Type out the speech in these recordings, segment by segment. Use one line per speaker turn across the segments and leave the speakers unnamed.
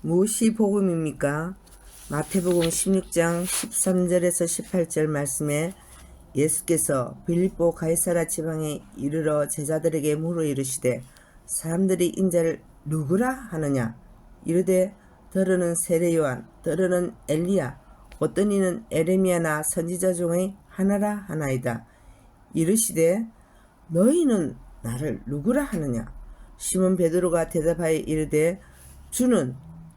무엇이 복음입니까? 마태복음 16장 13절에서 18절 말씀에 예수께서 빌립보 가이사라 지방에 이르러 제자들에게 물어 이르시되 사람들이 인자를 누구라 하느냐? 이르되 더러는 세례 요한, 더러는 엘리야, 어떤 이는 에레미야나 선지자 중의 하나라 하나이다. 이르시되 너희는 나를 누구라 하느냐? 시몬 베드로가 대답하여 이르되 주는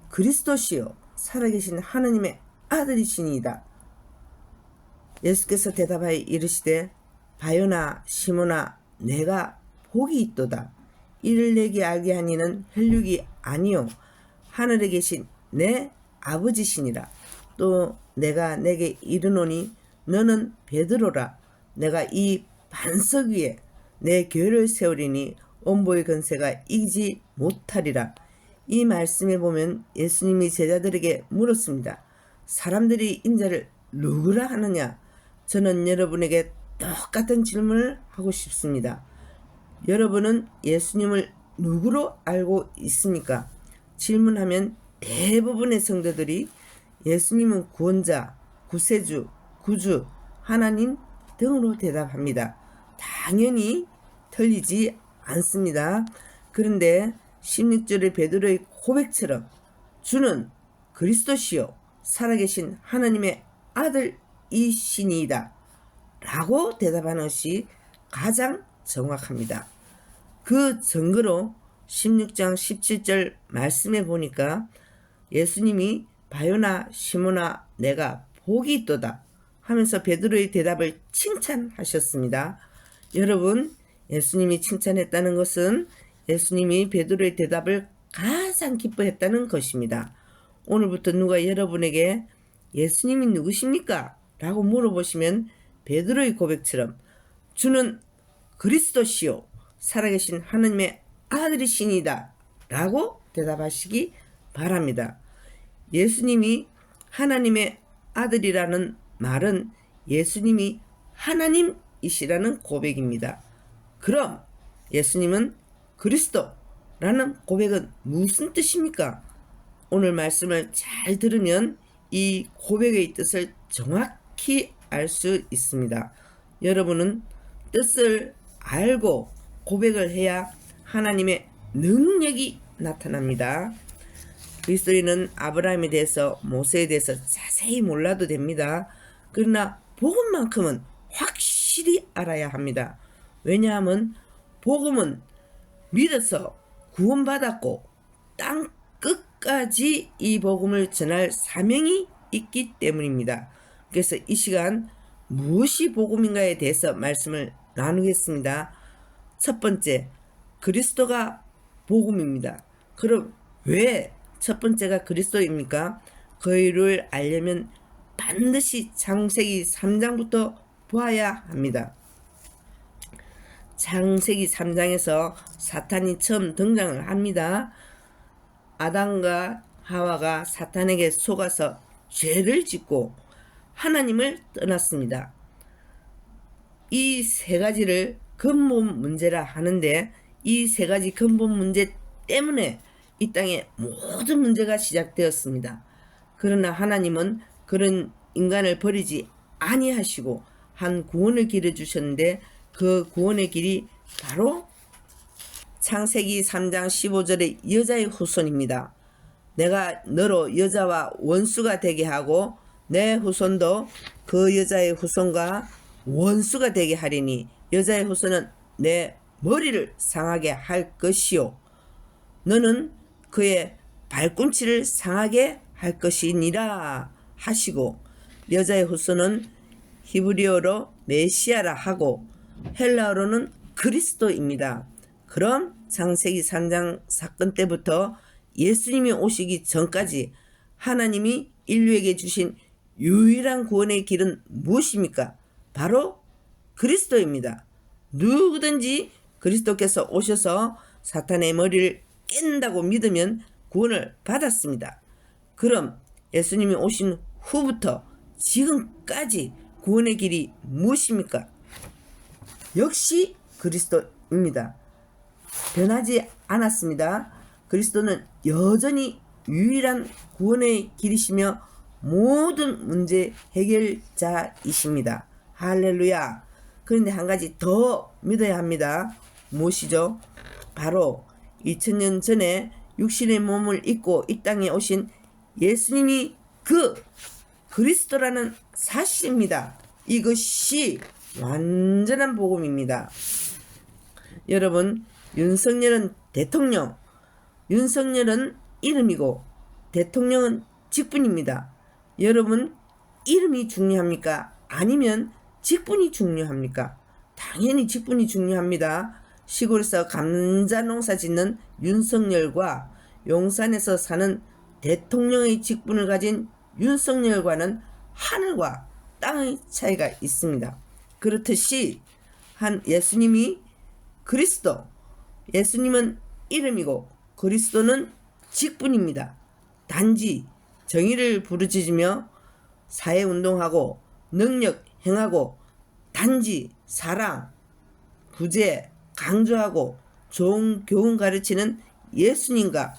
그리스도시요 살아계신 하느님의 아들이시니이다. 예수께서 대답하여 이르시되 바요나 시몬아 내가 복이 있도다. 이를 내게 알게 한 이는 혈육이 아니요 하늘에 계신 내 아버지시니라. 또 내가 내게 이르노니 너는 베드로라. 내가 이 반석 위에 내 교회를 세우리니 음보의 권세가 이기지 못하리라. 이 말씀에 보면 예수님이 제자들에게 물었습니다. 사람들이 인자를 누구라 하느냐? 저는 여러분에게 똑같은 질문을 하고 싶습니다. 여러분은 예수님을 누구로 알고 있습니까? 질문하면 대부분의 성도들이 예수님은 구원자, 구세주, 구주, 하나님 등으로 대답합니다. 당연히 틀리지 않습니다. 그런데 16절의 베드로의 고백처럼 주는 그리스도시요 살아계신 하나님의 아들이시니이다 라고 대답하는 것이 가장 정확합니다. 그 증거로 16장 17절 말씀에 보니까 예수님이 바요나 시몬아 내가 복이 있도다 하면서 베드로의 대답을 칭찬하셨습니다. 여러분, 예수님이 칭찬했다는 것은 예수님이 베드로의 대답을 가장 기뻐했다는 것입니다. 오늘부터 누가 여러분에게 예수님이 누구십니까? 라고 물어보시면 베드로의 고백처럼 주는 그리스도시요 살아계신 하나님의 아들이시니다 라고 대답하시기 바랍니다. 예수님이 하나님의 아들이라는 말은 예수님이 하나님이시라는 고백입니다. 그럼 예수님은 그리스도라는 고백은 무슨 뜻입니까? 오늘 말씀을 잘 들으면 이 고백의 뜻을 정확히 알 수 있습니다. 여러분은 뜻을 알고 고백을 해야 하나님의 능력이 나타납니다. 그리스도인은 아브라함에 대해서 모세에 대해서 자세히 몰라도 됩니다. 그러나 복음만큼은 확실히 알아야 합니다. 왜냐하면 복음은 믿어서 구원받았고 땅 끝까지 이 복음을 전할 사명이 있기 때문입니다. 그래서 이 시간 무엇이 복음인가에 대해서 말씀을 나누겠습니다. 첫 번째, 그리스도가 복음입니다. 그럼 왜 첫 번째가 그리스도입니까? 그 이유를 알려면 반드시 창세기 3장부터 보아야 합니다. 창세기 3장에서 사탄이 처음 등장을 합니다. 아담과 하와가 사탄에게 속아서 죄를 짓고 하나님을 떠났습니다. 이 세 가지를 근본 문제라 하는데 이 세 가지 근본 문제 때문에 이 땅에 모든 문제가 시작되었습니다. 그러나 하나님은 그런 인간을 버리지 아니하시고 한 구원의 길을 주셨는데 그 구원의 길이 바로 창세기 3장 15절의 여자의 후손입니다. 내가 너로 여자와 원수가 되게 하고 내 후손도 그 여자의 후손과 원수가 되게 하리니 여자의 후손은 내 머리를 상하게 할 것이요 너는 그의 발꿈치를 상하게 할 것이니라 하시고 여자의 후손은 히브리어로 메시아라 하고 헬라어로는 그리스도입니다. 그럼 창세기 3장 사건 때부터 예수님이 오시기 전까지 하나님이 인류에게 주신 유일한 구원의 길은 무엇입니까? 바로 그리스도입니다. 누구든지 그리스도께서 오셔서 사탄의 머리를 깬다고 믿으면 구원을 받았습니다. 그럼 예수님이 오신 후부터 지금까지 구원의 길이 무엇입니까? 역시 그리스도입니다. 변하지 않았습니다. 그리스도는 여전히 유일한 구원의 길이시며 모든 문제 해결자이십니다. 할렐루야. 그런데 한 가지 더 믿어야 합니다. 무엇이죠? 바로 2000년 전에 육신의 몸을 입고 이 땅에 오신 예수님이 그 그리스도라는 사실입니다. 이것이 완전한 복음입니다. 여러분, 윤석열은 대통령, 윤석열은 이름이고 대통령은 직분입니다. 여러분, 이름이 중요합니까? 아니면 직분이 중요합니까? 당연히 직분이 중요합니다. 시골에서 감자 농사 짓는 윤석열과 용산에서 사는 대통령의 직분을 가진 윤석열과는 하늘과 땅의 차이가 있습니다. 그렇듯이 예수님이 그리스도, 예수님은 이름이고 그리스도는 직분입니다. 단지 정의를 부르짖으며 사회운동하고 능력 행하고 단지 사랑, 구제, 강조하고 좋은 교훈 가르치는 예수님과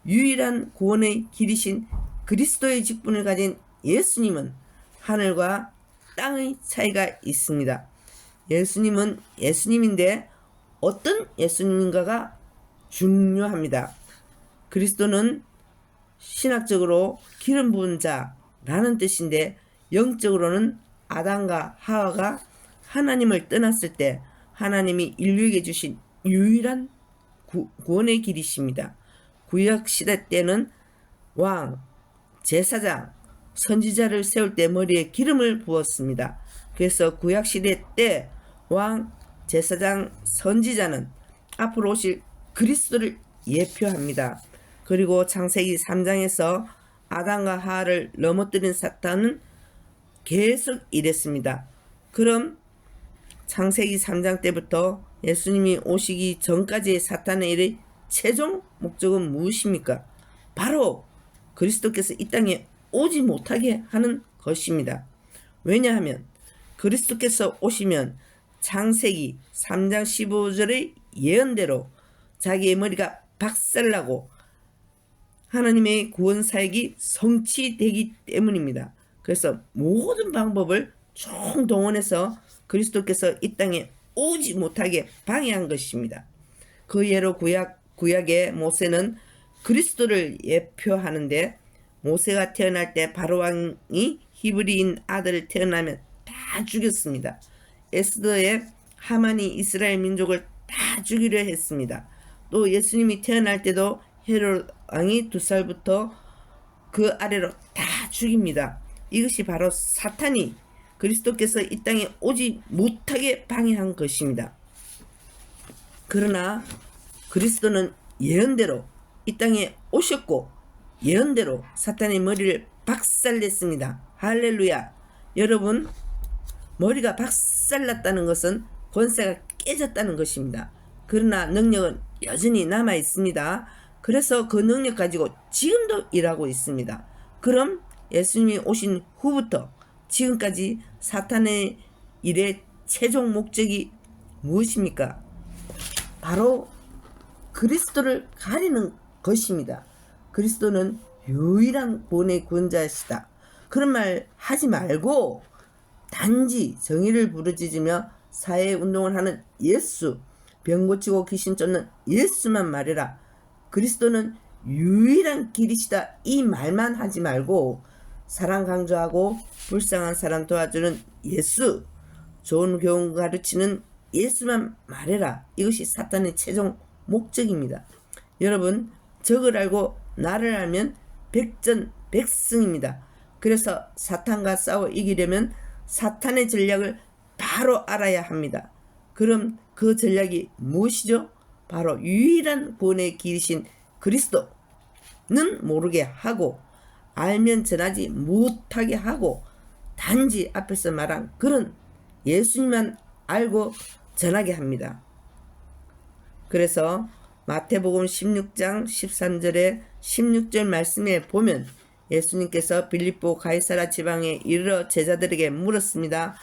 유일한 구원의 길이신 그리스도의 직분을 가진 예수님은 하늘과 땅의 차이가 있습니다. 예수님은 예수님인데 어떤 예수님인가가 중요합니다. 그리스도는 신학적으로 기름 부은 자라는 뜻인데 영적으로는 아담과 하와가 하나님을 떠났을 때 하나님이 인류에게 주신 유일한 구원의 길이십니다. 구약시대 때는 왕, 제사장, 선지자를 세울 때 머리에 기름을 부었습니다. 그래서 구약시대 때 왕, 제사장, 선지자는 앞으로 오실 그리스도를 예표합니다. 그리고 창세기 3장에서 아담과 하와를 넘어뜨린 사탄은 계속 이랬습니다. 그럼 창세기 3장 때부터 예수님이 오시기 전까지의 사탄의 일의 최종 목적은 무엇입니까? 바로 그리스도께서 이 땅에 오지 못하게 하는 것입니다. 왜냐하면 그리스도께서 오시면 창세기 3장 15절의 예언대로 자기의 머리가 박살나고 하나님의 구원 사역이 성취되기 때문입니다. 그래서 모든 방법을 총동원해서 그리스도께서 이 땅에 오지 못하게 방해한 것입니다. 그 예로 구약의 모세는 그리스도를 예표하는데 모세가 태어날 때 바로왕이 히브리인 아들을 태어나면 다 죽였습니다. 에스더의 하만이 이스라엘 민족을 다 죽이려 했습니다. 또 예수님이 태어날 때도 헤롯 왕이 2살부터 그 아래로 다 죽입니다. 이것이 바로 사탄이 그리스도께서 이 땅에 오지 못하게 방해한 것입니다. 그러나 그리스도는 예언대로 이 땅에 오셨고 예언대로 사탄의 머리를 박살냈습니다. 할렐루야. 여러분, 머리가 박살났다는 것은 권세가 깨졌다는 것입니다. 그러나 능력은 여전히 남아 있습니다. 그래서 그 능력 가지고 지금도 일하고 있습니다. 그럼 예수님이 오신 후부터 지금까지 사탄의 일의 최종 목적이 무엇입니까? 바로 그리스도를 가리는 것입니다. 그리스도는 유일한 구원의 구원자이시다. 그런 말 하지 말고 단지 정의를 부르짖으며 사회운동을 하는 예수, 병 고치고 귀신 쫓는 예수만 말해라. 그리스도는 유일한 길이시다. 이 말만 하지 말고 사랑 강조하고 불쌍한 사람 도와주는 예수, 좋은 교훈 가르치는 예수만 말해라. 이것이 사탄의 최종 목적입니다. 여러분, 적을 알고 나를 알면 백전백승입니다. 그래서 사탄과 싸워 이기려면 사탄의 전략을 바로 알아야 합니다. 그럼 그 전략이 무엇이죠? 바로 유일한 구원의 길이신 그리스도는 모르게 하고 알면 전하지 못하게 하고 단지 앞에서 말한 그런 예수님만 알고 전하게 합니다. 그래서 마태복음 16장 13절에 16절 말씀에 보면 예수님께서 빌립보 가이사라 지방에 이르러 제자들에게 물었습니다.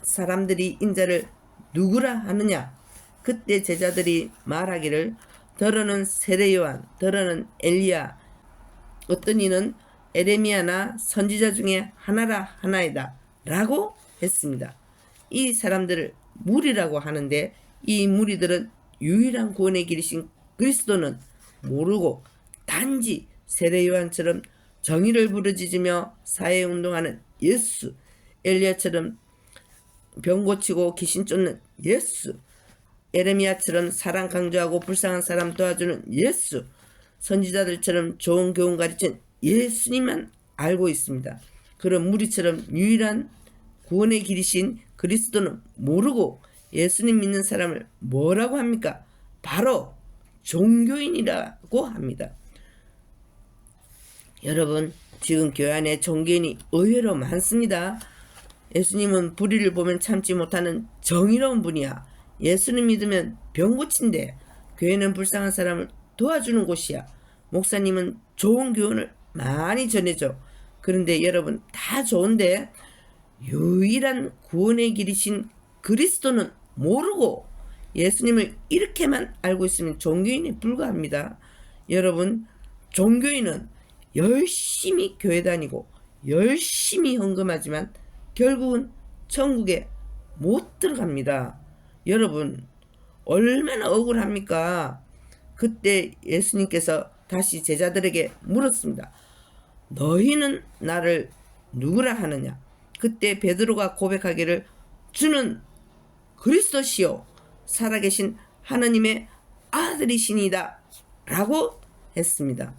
사람들이 인자를 누구라 하느냐? 그때 제자들이 말하기를 더러는 세례요한, 더러는 엘리야, 어떤 이는 에레미야나 선지자 중에 하나라 하나이다 라고 했습니다. 이 사람들을 무리라고 하는데 이 무리들은 유일한 구원의 길이신 그리스도는 모르고 단지 세례 요한처럼 정의를 부르짖으며 사회운동하는 예수, 엘리야처럼 병 고치고 귀신 쫓는 예수, 에레미야처럼 사랑 강조하고 불쌍한 사람 도와주는 예수, 선지자들처럼 좋은 교훈 가르친 예수님만 알고 있습니다. 그런 무리처럼 유일한 구원의 길이신 그리스도는 모르고 예수님 믿는 사람을 뭐라고 합니까? 바로 종교인이라고 합니다. 여러분, 지금 교회 안에 종교인이 의외로 많습니다. 예수님은 불의를 보면 참지 못하는 정의로운 분이야. 예수님 믿으면 병 고친대. 교회는 불쌍한 사람을 도와주는 곳이야. 목사님은 좋은 교훈을 많이 전해줘. 그런데 여러분, 다 좋은데 유일한 구원의 길이신 그리스도는 모르고 예수님을 이렇게만 알고 있으면 종교인에 불과합니다. 여러분, 종교인은 열심히 교회 다니고 열심히 헌금하지만 결국은 천국에 못 들어갑니다. 여러분, 얼마나 억울합니까? 그때 예수님께서 다시 제자들에게 물었습니다. 너희는 나를 누구라 하느냐? 그때 베드로가 고백하기를 주는 그리스도시요 살아계신 하나님의 아들이시니다 라고 했습니다.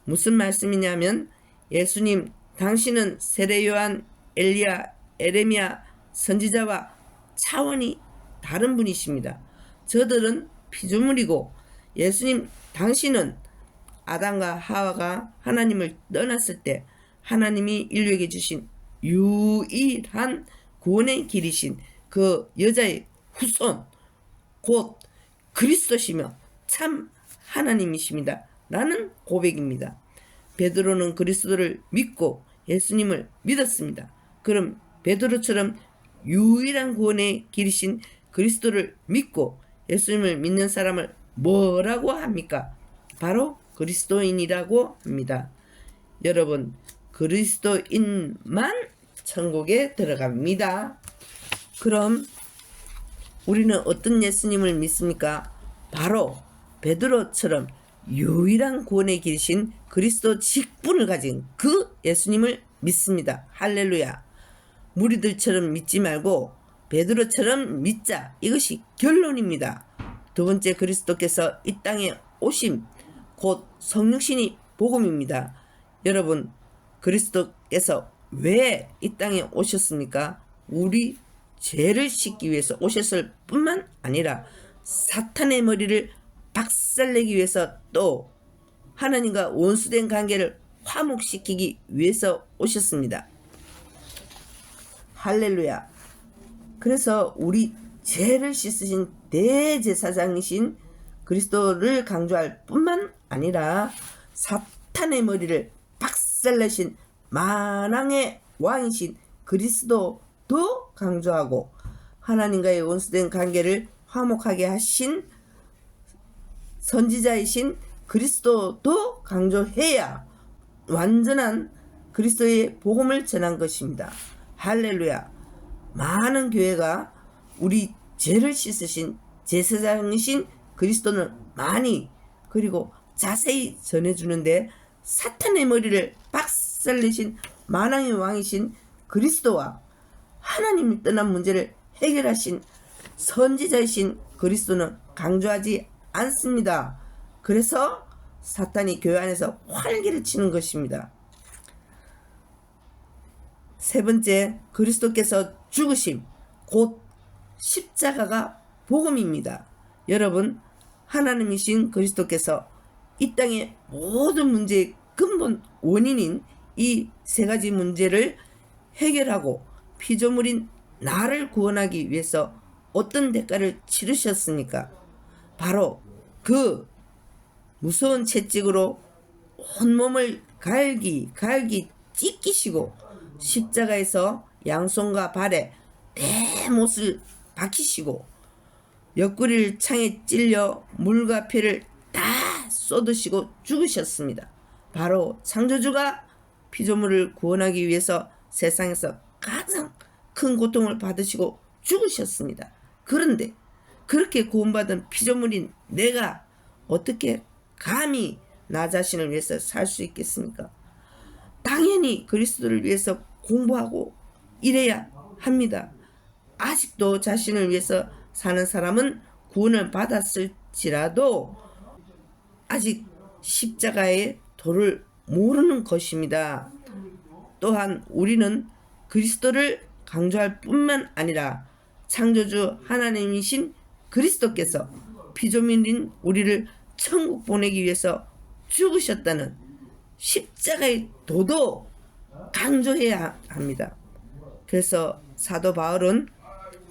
무슨 말씀이냐면 예수님, 당신은 세례 요한, 엘리야, 에레미야 선지자와 차원이 다른 분이십니다. 저들은 피조물이고 예수님, 당신은 아담과 하와가 하나님을 떠났을 때 하나님이 인류에게 주신 유일한 구원의 길이신 그 여자의 후손 곧 그리스도시며 참 하나님이십니다 라는 고백입니다. 베드로는 그리스도를 믿고 예수님을 믿었습니다. 그럼 베드로처럼 유일한 구원의 길이신 그리스도를 믿고 예수님을 믿는 사람을 뭐라고 합니까? 바로 그리스도인이라고 합니다. 여러분, 그리스도인만 천국에 들어갑니다. 그럼 우리는 어떤 예수님을 믿습니까? 바로 베드로처럼 유일한 구원의 길이신 그리스도 직분을 가진 그 예수님을 믿습니다. 할렐루야. 무리들처럼 믿지 말고 베드로처럼 믿자. 이것이 결론입니다. 두 번째, 그리스도께서 이 땅에 오심 곧 성육신이 복음입니다. 여러분, 그리스도께서 왜 이 땅에 오셨습니까? 우리 죄를 씻기 위해서 오셨을 뿐만 아니라 사탄의 머리를 박살내기 위해서 또 하나님과 원수된 관계를 화목시키기 위해서 오셨습니다. 할렐루야. 그래서 우리 죄를 씻으신 대제사장이신 그리스도를 강조할 뿐만 아니라 사탄의 머리를 박살내신 만왕의 왕이신 그리스도도 강조하고 하나님과의 원수된 관계를 화목하게 하신 선지자이신 그리스도도 강조해야 완전한 그리스도의 복음을 전한 것입니다. 할렐루야. 많은 교회가 우리 죄를 씻으신 제사장이신 그리스도는 많이 그리고 자세히 전해주는데 사탄의 머리를 박살내신 만왕의 왕이신 그리스도와 하나님이 떠난 문제를 해결하신 선지자이신 그리스도는 강조하지 않습니다. 그래서 사탄이 교회 안에서 활기를 치는 것입니다. 세 번째, 그리스도께서 죽으심 곧 십자가가 복음입니다. 여러분, 하나님이신 그리스도께서 이 땅의 모든 문제의 근본 원인인 이 세 가지 문제를 해결하고 피조물인 나를 구원하기 위해서 어떤 대가를 치르셨습니까? 바로 그 무서운 채찍으로 온몸을 갈기 찢기시고 십자가에서 양손과 발에 대못을 박히시고 옆구리를 창에 찔려 물과 피를 다 쏟으시고 죽으셨습니다. 바로 창조주가 피조물을 구원하기 위해서 세상에서 가장 큰 고통을 받으시고 죽으셨습니다. 그런데 그렇게 구원받은 피조물인 내가 어떻게 감히 나 자신을 위해서 살 수 있겠습니까? 당연히 그리스도를 위해서 공부하고 이래야 합니다. 아직도 자신을 위해서 사는 사람은 구원을 받았을지라도 아직 십자가의 도를 모르는 것입니다. 또한 우리는 그리스도를 강조할 뿐만 아니라 창조주 하나님이신 그리스도께서 피조물인 우리를 천국 보내기 위해서 죽으셨다는 십자가의 도도 강조해야 합니다. 그래서 사도 바울은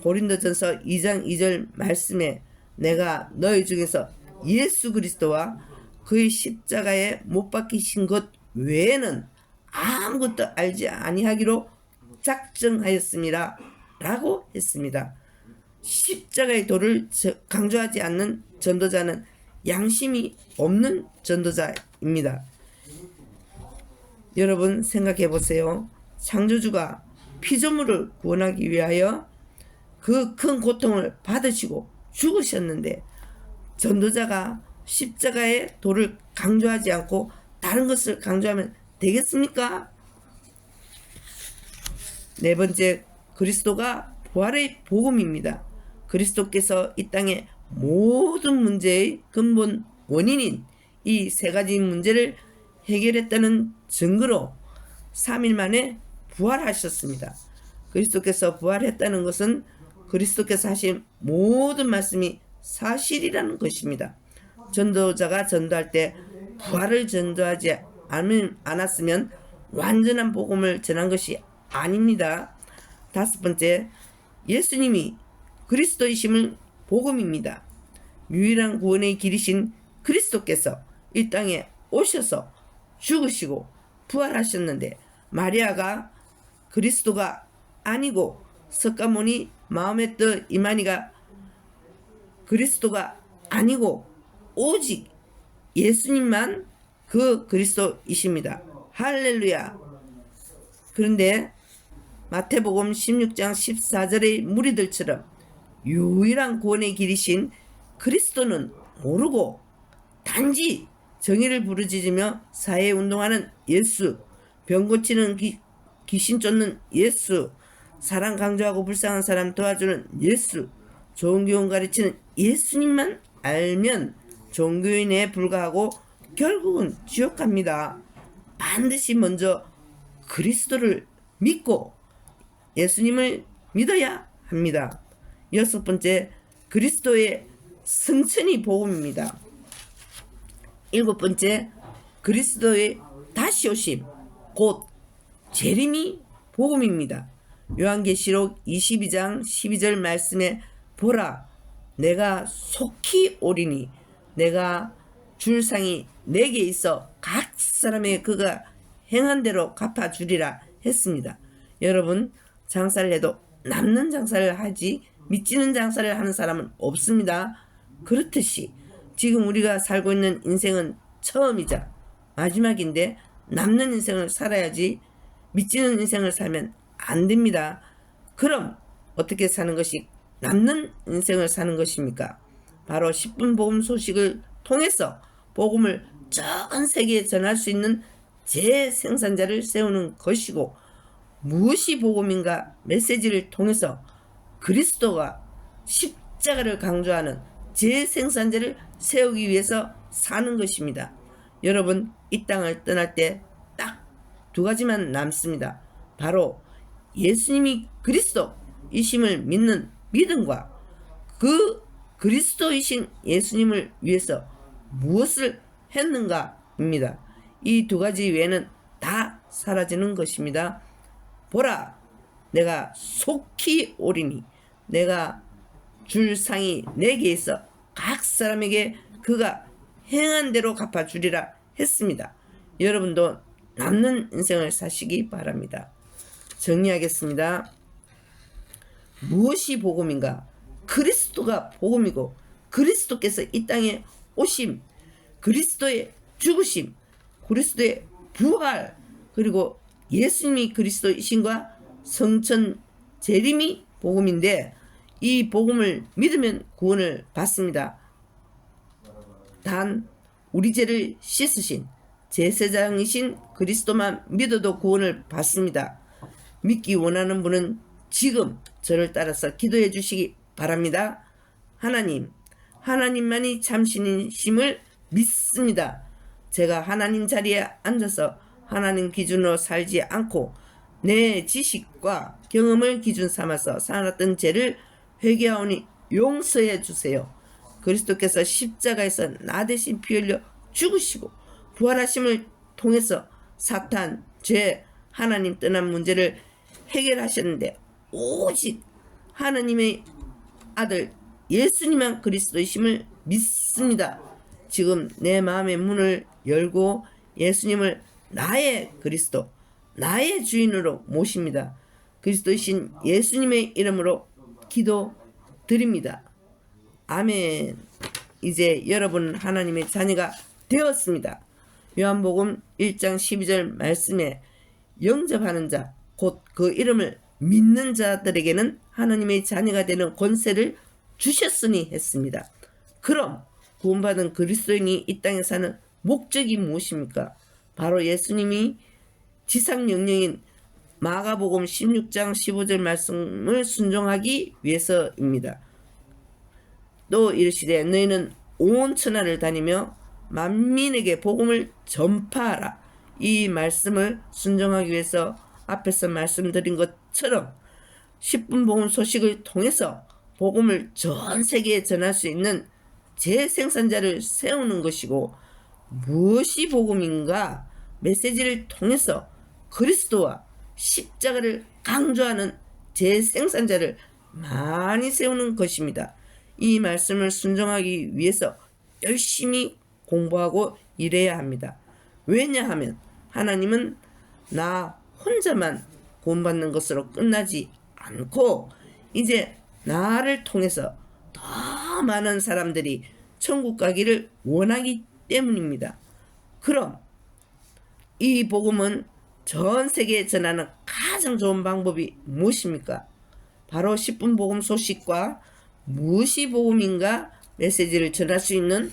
고린도전서 2장 2절 말씀에 내가 너희 중에서 예수 그리스도와 그의 십자가에 못 박히신 것 외에는 아무것도 알지 아니하기로 작정하였습니다 라고 했습니다. 십자가의 도를 강조하지 않는 전도자는 양심이 없는 전도자입니다. 여러분 생각해 보세요. 창조주가 피조물을 구원하기 위하여 그 큰 고통을 받으시고 죽으셨는데 전도자가 십자가의 도를 강조하지 않고 다른 것을 강조하면 되겠습니까? 네 번째, 그리스도가 부활의 복음입니다. 그리스도께서 이 땅의 모든 문제의 근본 원인인 이 세 가지 문제를 해결했다는 증거로 3일 만에 부활하셨습니다. 그리스도께서 부활했다는 것은 그리스도께서 하신 모든 말씀이 사실이라는 것입니다. 전도자가 전도할 때 부활을 전도하지 않았으면 완전한 복음을 전한 것이 아닙니다. 다섯 번째, 예수님이 그리스도이심을 복음입니다. 유일한 구원의 길이신 그리스도께서 이 땅에 오셔서 죽으시고 부활하셨는데 마리아가 그리스도가 아니고 석가모니 마음의 뜻 이만희가 그리스도가 아니고 오직 예수님만 그 그리스도이십니다. 할렐루야. 그런데 마태복음 16장 14절의 무리들처럼 유일한 구원의 길이신 그리스도는 모르고 단지 정의를 부르짖으며 사회운동하는 예수, 병 고치는 귀신 쫓는 예수, 사랑 강조하고 불쌍한 사람 도와주는 예수, 좋은 교훈 가르치는 예수님만 알면 종교인에 불과하고 결국은 지옥 갑니다. 반드시 먼저 그리스도를 믿고 예수님을 믿어야 합니다. 여섯 번째, 그리스도의 승천이 복음입니다. 일곱 번째, 그리스도의 다시 오심, 곧 재림이 복음입니다. 요한계시록 22장 12절 말씀에 보라, 내가 속히 오리니 내가 줄 상이 내게 있어 각 사람의 그가 행한 대로 갚아주리라 했습니다. 여러분, 장사를 해도 남는 장사를 하지 미치는 장사를 하는 사람은 없습니다. 그렇듯이 지금 우리가 살고 있는 인생은 처음이자 마지막인데 남는 인생을 살아야지 미치는 인생을 살면 안 됩니다. 그럼 어떻게 사는 것이 남는 인생을 사는 것입니까? 바로 10분 복음 소식을 통해서 복음을 전 세계에 전할 수 있는 재생산자를 세우는 것이고, 무엇이 복음인가 메시지를 통해서 그리스도가 십자가를 강조하는 재생산자를 세우기 위해서 사는 것입니다. 여러분, 이 땅을 떠날 때 딱 두 가지만 남습니다. 바로 예수님이 그리스도이심을 믿는 믿음과 그 그리스도이신 예수님을 위해서 무엇을 했는가입니다. 이 두 가지 외에는 다 사라지는 것입니다. 보라, 내가 속히 오리니 내가 줄 상이 내게 있어 각 사람에게 그가 행한 대로 갚아주리라 했습니다. 여러분도 남는 인생을 사시기 바랍니다. 정리하겠습니다. 무엇이 복음인가? 그리스도가 복음이고, 그리스도께서 이 땅에 오심, 그리스도의 죽으심, 그리스도의 부활, 그리고 예수님이 그리스도이신과 성천 재림이 복음인데, 이 복음을 믿으면 구원을 받습니다. 단 우리 죄를 씻으신 제사장이신 그리스도만 믿어도 구원을 받습니다. 믿기 원하는 분은 지금 저를 따라서 기도해 주시기 바랍니다. 하나님만이 참신이심을 믿습니다. 제가 하나님 자리에 앉아서 하나님 기준으로 살지 않고 내 지식과 경험을 기준 삼아서 살았던 죄를 회개하오니 용서해 주세요. 그리스도께서 십자가에서 나 대신 피 흘려 죽으시고 부활하심을 통해서 사탄, 죄, 하나님 떠난 문제를 해결하셨는데, 오직 하나님의 아들 예수님만 그리스도이심을 믿습니다. 지금 내 마음의 문을 열고 예수님을 나의 그리스도, 나의 주인으로 모십니다. 그리스도이신 예수님의 이름으로 기도드립니다. 아멘. 이제 여러분 하나님의 자녀가 되었습니다. 요한복음 1장 12절 말씀에 영접하는 자, 곧 그 이름을 믿는 자들에게는 하나님의 자녀가 되는 권세를 주셨으니 했습니다. 그럼 구원받은 그리스도인이 이 땅에 사는 목적이 무엇입니까? 바로 예수님이 지상 명령인 마가복음 16장 15절 말씀을 순종하기 위해서입니다. 또 이르시되 너희는 온 천하를 다니며 만민에게 복음을 전파하라. 이 말씀을 순종하기 위해서 앞에서 말씀드린 것처럼 10분 복음 소식을 통해서 복음을 전 세계에 전할 수 있는 재생산자를 세우는 것이고, 무엇이 복음인가? 메시지를 통해서 그리스도와 십자가를 강조하는 재생산자를 많이 세우는 것입니다. 이 말씀을 순종하기 위해서 열심히 공부하고 일해야 합니다. 왜냐하면 하나님은 나 혼자만 구원받는 것으로 끝나지 않고 이제 나를 통해서 더 많은 사람들이 천국 가기를 원하기 때문입니다. 그럼 이 복음은 전 세계에 전하는 가장 좋은 방법이 무엇입니까? 바로 10분 복음 소식과 무엇이 복음인가 메시지를 전할 수 있는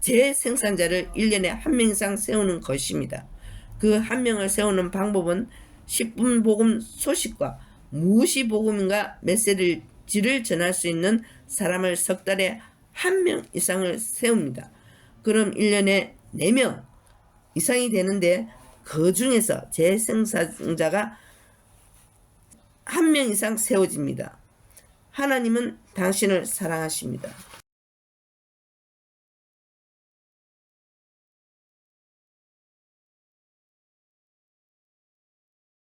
재생산자를 1년에 한 명 이상 세우는 것입니다. 그 한 명을 세우는 방법은 10분 복음 소식과 무엇이 복음인가 메시지를 전할 수 있는 사람을 석 달에 한 명 이상을 세웁니다. 그럼 1년에 4명 이상이 되는데, 그 중에서 재생산자가 한 명 이상 세워집니다. 하나님은 당신을 사랑하십니다.